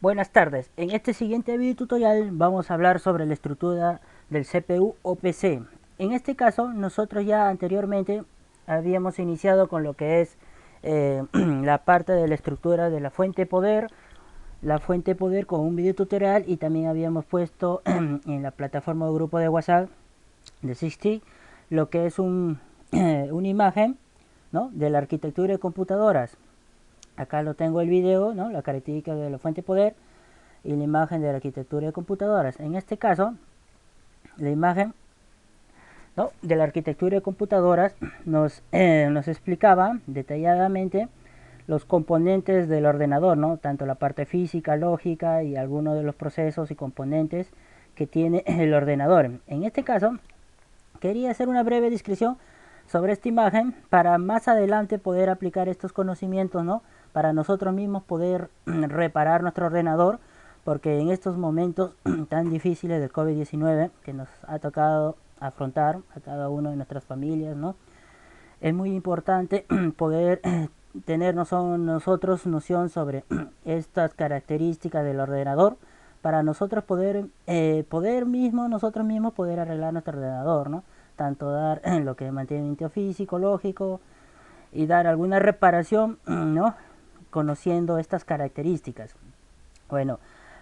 Buenas tardes, en este siguiente video tutorial vamos a hablar sobre la estructura del CPU o PC. En este caso nosotros ya anteriormente habíamos iniciado con lo que es la parte de la estructura de la fuente poder con un video tutorial, y también habíamos puesto en la plataforma de grupo de WhatsApp de 60 lo que es una imagen, ¿no?, de la arquitectura de computadoras. Acá lo tengo el video, ¿no?, la característica de la fuente poder y la imagen de la arquitectura de computadoras. En este caso, la imagen, ¿no?, de la arquitectura de computadoras nos explicaba detalladamente los componentes del ordenador, ¿no?, tanto la parte física, lógica y algunos de los procesos y componentes que tiene el ordenador. En este caso, quería hacer una breve descripción sobre esta imagen para más adelante poder aplicar estos conocimientos, ¿no?, para nosotros mismos poder reparar nuestro ordenador, porque en estos momentos tan difíciles del COVID-19 que nos ha tocado afrontar a cada uno de nuestras familias, ¿no?, es muy importante poder tener nosotros noción sobre estas características del ordenador para nosotros nosotros mismos poder arreglar nuestro ordenador, ¿no? Tanto dar lo que es mantenimiento físico, lógico, y dar alguna reparación, ¿no?, conociendo estas características. Bueno,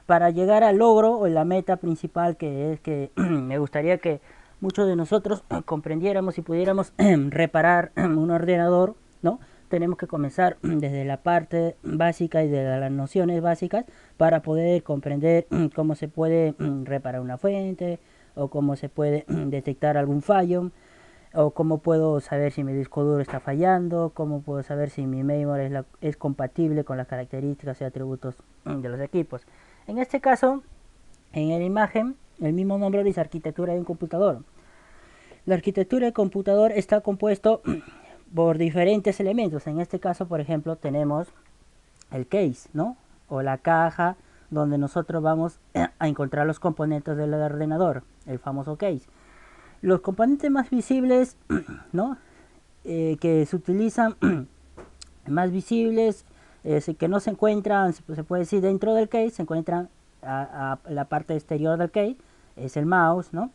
para llegar al logro o la meta principal, que es que me gustaría que muchos de nosotros comprendiéramos y pudiéramos reparar un ordenador, ¿no? Tenemos que comenzar desde la parte básica y de las nociones básicas para poder comprender cómo se puede reparar una fuente, o cómo se puede detectar algún fallo, o cómo puedo saber si mi disco duro está fallando, cómo puedo saber si mi memory es compatible con las características y atributos de los equipos. En este caso, en la imagen, el mismo nombre dice arquitectura de un computador. La arquitectura del computador está compuesto por diferentes elementos. En este caso, por ejemplo, tenemos el case, ¿no?, o la caja donde nosotros vamos a encontrar los componentes del ordenador, el famoso case. Los componentes más visibles, ¿no?, que se utilizan más visibles, que no se encuentran, se puede decir, dentro del case, se encuentran a la parte exterior del case, es el mouse, ¿no?,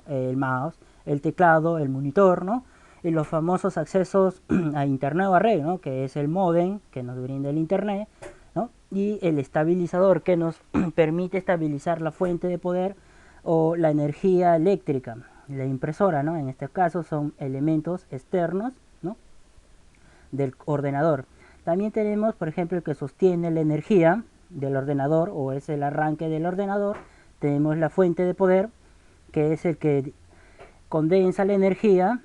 el mouse, el teclado, el monitor, ¿no?, y los famosos accesos a internet o a red, ¿no?, que es el modem que nos brinda el internet, ¿no?, y el estabilizador que nos permite estabilizar la fuente de poder o la energía eléctrica. La impresora, ¿no?, en este caso son elementos externos, ¿no?, del ordenador. También tenemos, por ejemplo, el que sostiene la energía del ordenador, o es el arranque del ordenador. Tenemos la fuente de poder, que es el que condensa la energía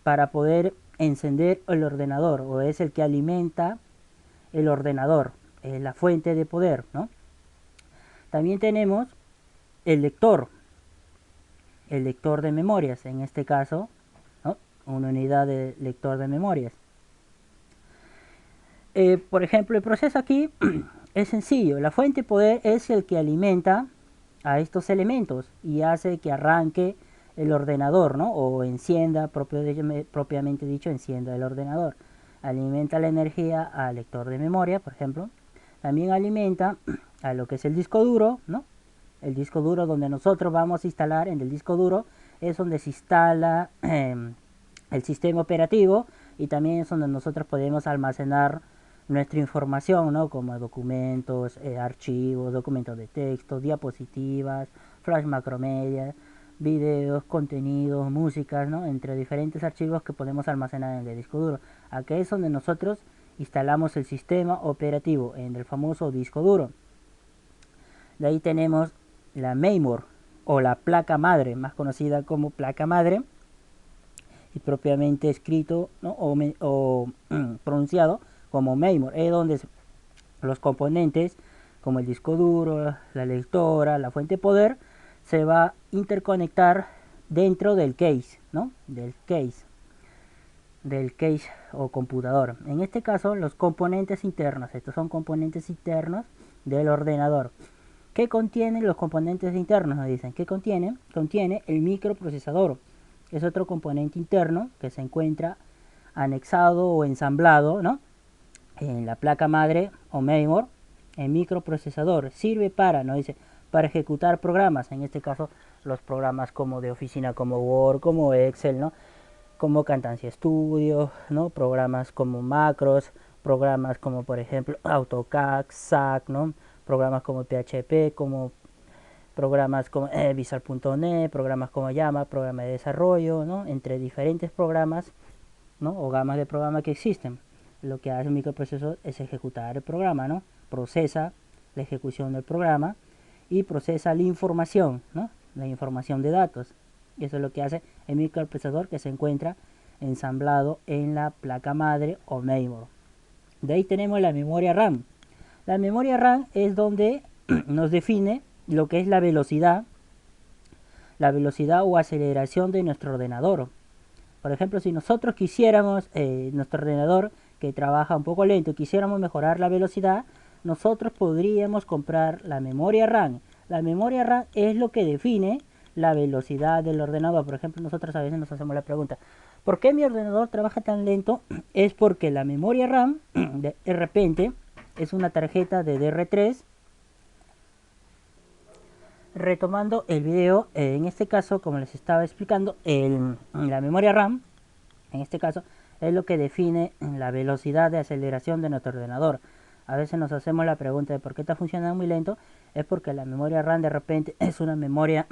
para poder encender el ordenador, o es el que alimenta el ordenador, la fuente de poder, ¿no? También tenemos el lector de memorias, en este caso, ¿no?, una unidad de lector de memorias. Por ejemplo, el proceso aquí es sencillo. La fuente de poder es el que alimenta a estos elementos y hace que arranque el ordenador, ¿no?, o encienda, propiamente dicho, encienda el ordenador. Alimenta la energía al lector de memoria, por ejemplo. También alimenta a lo que es el disco duro, ¿no? El disco duro donde nosotros vamos a instalar, en el disco duro es donde se instala el sistema operativo, y también es donde nosotros podemos almacenar nuestra información, ¿no?, como documentos, archivos, documentos de texto, diapositivas, flash macromedia, videos, contenidos, músicas, ¿no?, entre diferentes archivos que podemos almacenar en el disco duro. Aquí es donde nosotros instalamos el sistema operativo, en el famoso disco duro. De ahí tenemos la memory, o la placa madre, más conocida como placa madre, y propiamente escrito, ¿no?, o pronunciado como memory, es donde los componentes como el disco duro, la lectora, la fuente de poder, se va a interconectar dentro del case, ¿no?, del case o computador. En este caso, los componentes internos, estos son componentes internos del ordenador. ¿Qué contienen los componentes internos? Nos dicen que contiene el microprocesador. Es otro componente interno que se encuentra anexado o ensamblado, ¿no?, en la placa madre o memory, El microprocesador sirve para, ¿no? Dice, para ejecutar programas, en este caso los programas como de oficina, como Word, como Excel, ¿no? Como Camtasia Studio, ¿no? Programas como macros, programas como por ejemplo AutoCAD, SAC, ¿no? Programas como PHP, como programas como Visual.net, programas como Llama, programa de desarrollo, ¿no? Entre diferentes programas, ¿no? O gamas de programas que existen. Lo que hace un microprocesador es ejecutar el programa, ¿no? Procesa la ejecución del programa y procesa la información, ¿no? La información de datos. Y eso es lo que hace el microprocesador, que se encuentra ensamblado en la placa madre o mainboard. De ahí tenemos la memoria RAM. La memoria RAM es donde nos define lo que es la velocidad o aceleración de nuestro ordenador. Por ejemplo, si nosotros quisiéramos, nuestro ordenador que trabaja un poco lento, quisiéramos mejorar la velocidad, nosotros podríamos comprar la memoria RAM. La memoria RAM es lo que define la velocidad del ordenador. Por ejemplo, nosotros a veces nos hacemos la pregunta, ¿por qué mi ordenador trabaja tan lento? Es porque la memoria RAM de repente es una tarjeta de DR3. Retomando el video, en este caso, como les estaba explicando, la memoria RAM, en este caso, es lo que define la velocidad de aceleración de nuestro ordenador. A veces nos hacemos la pregunta de por qué está funcionando muy lento. Es porque la memoria RAM de repente es una memoria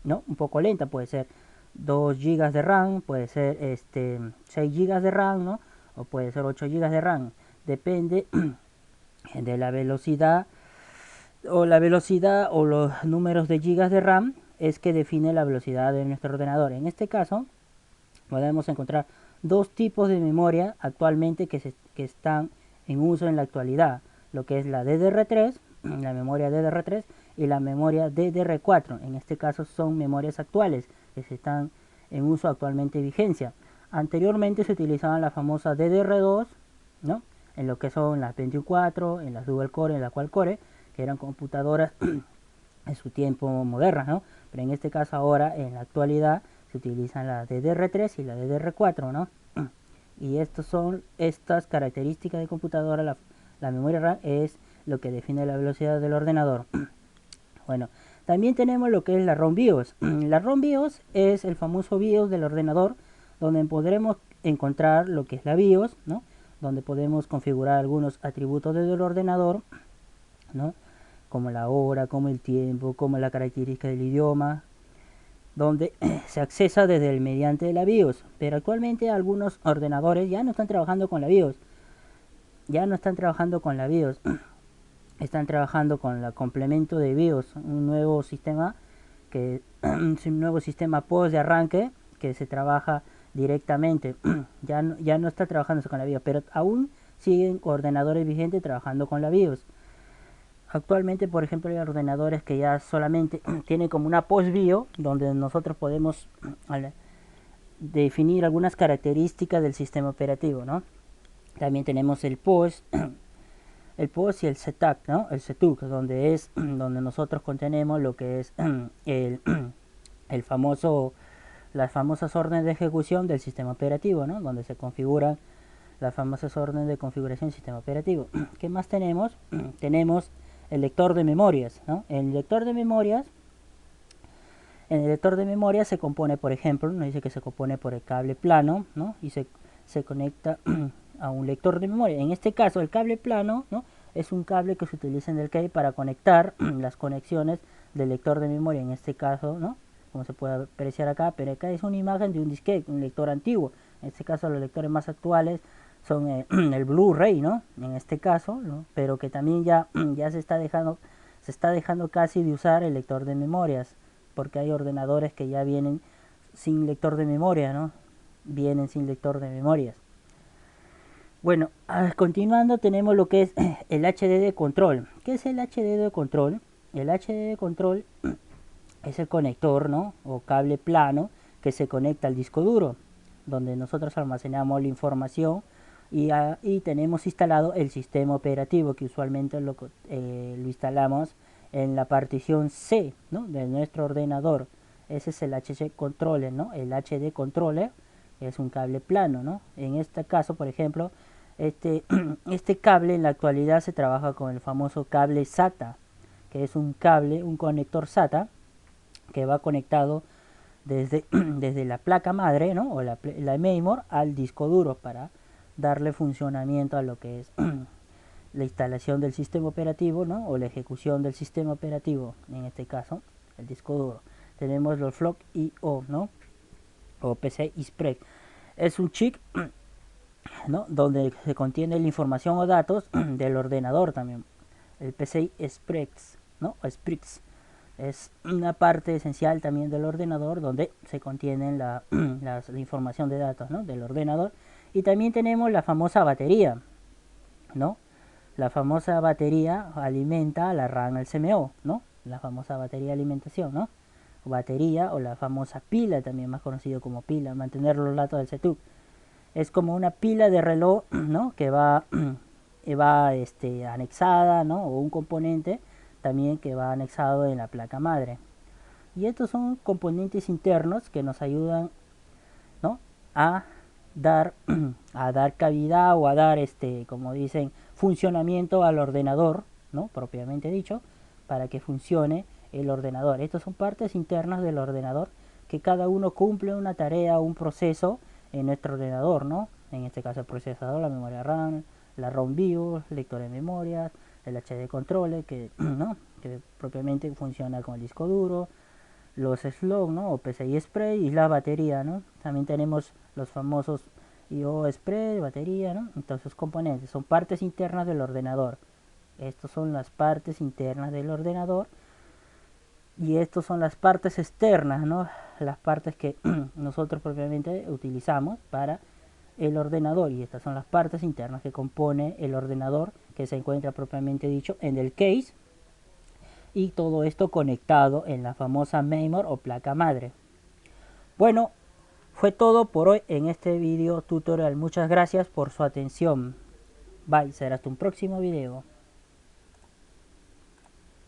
¿no? un poco lenta. Puede ser 2 GB de RAM, puede ser 6 GB de RAM, ¿no? O puede ser 8 GB de RAM. Depende de la velocidad o los números de gigas de RAM es que define la velocidad de nuestro ordenador. En este caso podemos encontrar dos tipos de memoria actualmente que están en uso en la actualidad, lo que es la DDR3, la memoria DDR3 y la memoria DDR4. En este caso son memorias actuales que se están en uso actualmente en vigencia. Anteriormente se utilizaban la famosa DDR2, ¿no? En lo que son las 24, en las dual core, en la quad core, que eran computadoras en su tiempo modernas, ¿no? Pero en este caso ahora, en la actualidad, se utilizan la DDR3 y la DDR4, ¿no? Y estas características de computadora, la memoria RAM es lo que define la velocidad del ordenador. Bueno, también tenemos lo que es la ROM BIOS. La ROM BIOS es el famoso BIOS del ordenador, donde podremos encontrar lo que es la BIOS, ¿no? Donde podemos configurar algunos atributos del ordenador, ¿no? Como la hora, como el tiempo, como la característica del idioma, donde se accesa desde el mediante la BIOS. Pero actualmente algunos ordenadores ya no están trabajando con la BIOS. Están trabajando con el complemento de BIOS, un nuevo sistema post de arranque que se trabaja directamente. ya no está trabajando con la BIOS, pero aún siguen ordenadores vigentes trabajando con la BIOS. Actualmente, por ejemplo, hay ordenadores que ya solamente tienen como una post BIOS, donde nosotros podemos definir algunas características del sistema operativo, ¿no? También tenemos el POS y el SETAC, ¿no? El SETUC, donde nosotros contenemos lo que es las famosas órdenes de ejecución del sistema operativo, ¿no? Donde se configuran las famosas órdenes de configuración del sistema operativo. ¿Qué más tenemos? Tenemos el lector de memorias, ¿no? En el lector de memorias se compone, por ejemplo, nos dice que se compone por el cable plano, ¿no? Y se conecta a un lector de memoria. En este caso, el cable plano, ¿no? Es un cable que se utiliza en el CAE para conectar las conexiones del lector de memoria. En este caso, ¿no? Como se puede apreciar acá, pero acá es una imagen de un disquete, un lector antiguo. En este caso, los lectores más actuales son el Blu-ray, ¿no? En este caso, ¿no? Pero que también ya se está dejando casi de usar el lector de memorias, porque hay ordenadores que ya vienen sin lector de memoria, ¿no? Vienen sin lector de memorias. Bueno, continuando tenemos lo que es el HDD control. ¿Qué es el HDD control? El HDD control es el conector, ¿no? O cable plano que se conecta al disco duro, donde nosotros almacenamos la información y tenemos instalado el sistema operativo, que usualmente lo instalamos en la partición C, ¿no? De nuestro ordenador. Ese es el HC controller, ¿no? El HD controller es un cable plano, ¿no? En este caso, por ejemplo, Este cable en la actualidad se trabaja con el famoso cable SATA, que es un cable, un conector SATA que va conectado desde, desde la placa madre, ¿no? O la memory al disco duro para darle funcionamiento a lo que es la instalación del sistema operativo, ¿no? O la ejecución del sistema operativo, en este caso el disco duro. Tenemos los Flock IO, ¿no? O PCI Express. Es un chip, ¿no? Donde se contiene la información o datos del ordenador también. El PCI Express, ¿no? Express es una parte esencial también del ordenador donde se contienen la información de datos, ¿no? Del ordenador. Y también tenemos la famosa batería, ¿no? La famosa batería alimenta la RAM al CMO, ¿no? La famosa batería de alimentación, ¿no? Batería o la famosa pila, también más conocido como pila, mantener los datos del setup. Es como una pila de reloj, ¿no? Que va anexada, ¿no? O un componente también que va anexado en la placa madre. Y estos son componentes internos que nos ayudan, ¿no? a dar a dar cavidad o a dar como dicen, funcionamiento al ordenador, ¿no? Propiamente dicho, para que funcione el ordenador. Estas son partes internas del ordenador que cada uno cumple una tarea o un proceso en nuestro ordenador, ¿no? En este caso el procesador, la memoria RAM, la ROM BIOS, lector de memorias, el HD controller que, ¿no? que propiamente funciona con el disco duro, los slot, ¿no? O PCI Express y la batería, ¿no? También tenemos los famosos IO Express, batería, ¿no? Entonces componentes, son partes internas del ordenador. Estas son las partes internas del ordenador y estas son las partes externas, ¿no? Las partes que nosotros propiamente utilizamos para el ordenador, y estas son las partes internas que compone el ordenador, que se encuentra propiamente dicho en el case, y todo esto conectado en la famosa memory o placa madre. Bueno, fue todo por hoy en este video tutorial. Muchas gracias por su atención. Bye, será hasta un próximo video.